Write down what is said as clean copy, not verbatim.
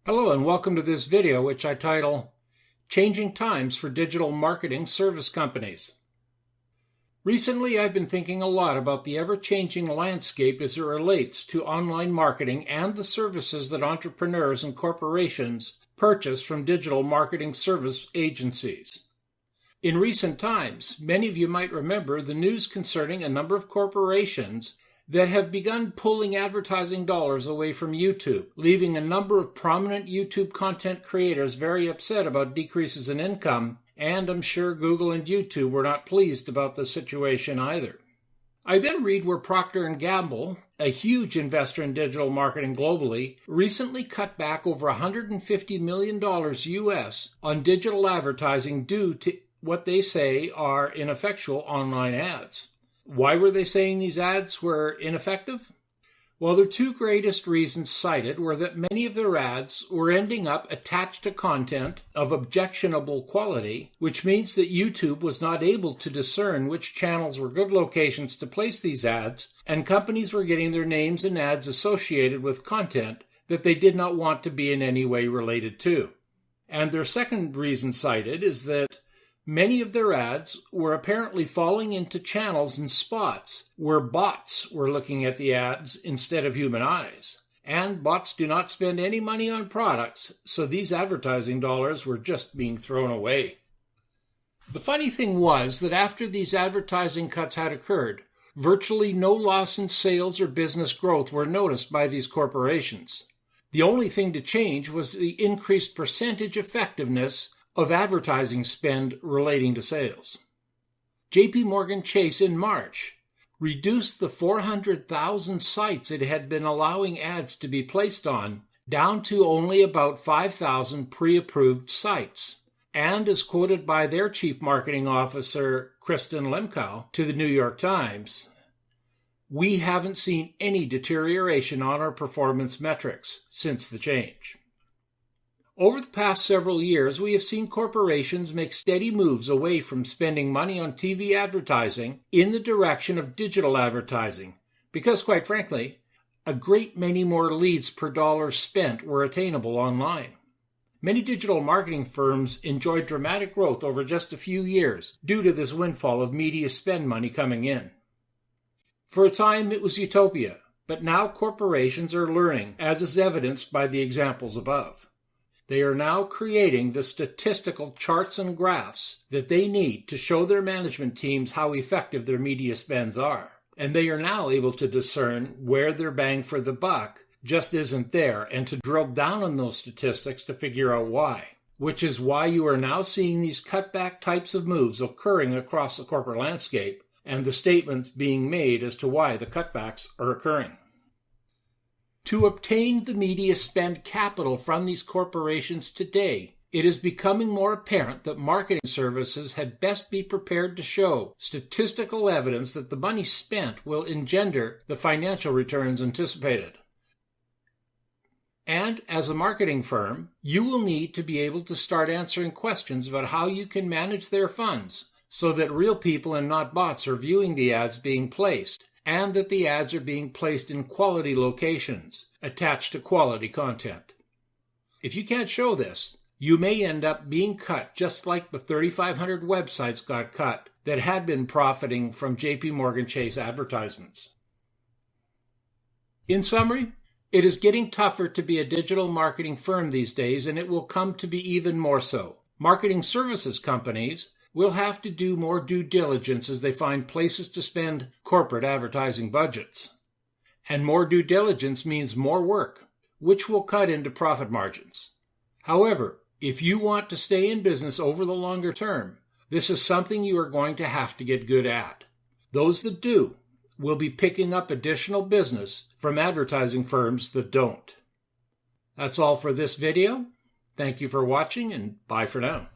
Hello and welcome to this video, which I title, Changing Times for Digital Marketing Service Companies. Recently, I've been thinking a lot about the ever-changing landscape as it relates to online marketing and the services that entrepreneurs and corporations purchase from digital marketing service agencies. In recent times, many of you might remember the news concerning a number of corporations that have begun pulling advertising dollars away from YouTube, leaving a number of prominent YouTube content creators very upset about decreases in income, and I'm sure Google and YouTube were not pleased about the situation either. I then read where Procter & Gamble, a huge investor in digital marketing globally, recently cut back over $150 million US on digital advertising due to what they say are ineffectual online ads. Why were they saying these ads were ineffective? Well, the two greatest reasons cited were that many of their ads were ending up attached to content of objectionable quality, which means that YouTube was not able to discern which channels were good locations to place these ads, and companies were getting their names in ads associated with content that they did not want to be in any way related to. And their second reason cited is that many of their ads were apparently falling into channels and spots where bots were looking at the ads instead of human eyes. And bots do not spend any money on products, so these advertising dollars were just being thrown away. The funny thing was that after these advertising cuts had occurred, virtually no loss in sales or business growth were noticed by these corporations. The only thing to change was the increased percentage effectiveness of advertising spend relating to sales. JP Morgan Chase in March reduced the 400,000 sites it had been allowing ads to be placed on down to only about 5,000 pre-approved sites. And as quoted by their chief marketing officer, Kristen Lemkow, to the New York Times, "We haven't seen any deterioration on our performance metrics since the change." Over the past several years, we have seen corporations make steady moves away from spending money on TV advertising in the direction of digital advertising, because, quite frankly, a great many more leads per dollar spent were attainable online. Many digital marketing firms enjoyed dramatic growth over just a few years due to this windfall of media spend money coming in. For a time, it was utopia, but now corporations are learning, as is evidenced by the examples above. They are now creating the statistical charts and graphs that they need to show their management teams how effective their media spends are. And they are now able to discern where their bang for the buck just isn't there and to drill down on those statistics to figure out why. Which is why you are now seeing these cutback types of moves occurring across the corporate landscape and the statements being made as to why the cutbacks are occurring. To obtain the media spend capital from these corporations today, it is becoming more apparent that marketing services had best be prepared to show statistical evidence that the money spent will engender the financial returns anticipated. And as a marketing firm, you will need to be able to start answering questions about how you can manage their funds so that real people and not bots are viewing the ads being placed, and that the ads are being placed in quality locations, attached to quality content. If you can't show this, you may end up being cut just like the 3,500 websites got cut that had been profiting from JP Morgan Chase advertisements. In summary, it is getting tougher to be a digital marketing firm these days, and it will come to be even more so. Marketing services companies will have to do more due diligence as they find places to spend corporate advertising budgets. And more due diligence means more work, which will cut into profit margins. However, if you want to stay in business over the longer term, this is something you are going to have to get good at. Those that do will be picking up additional business from advertising firms that don't. That's all for this video. Thank you for watching, and bye for now.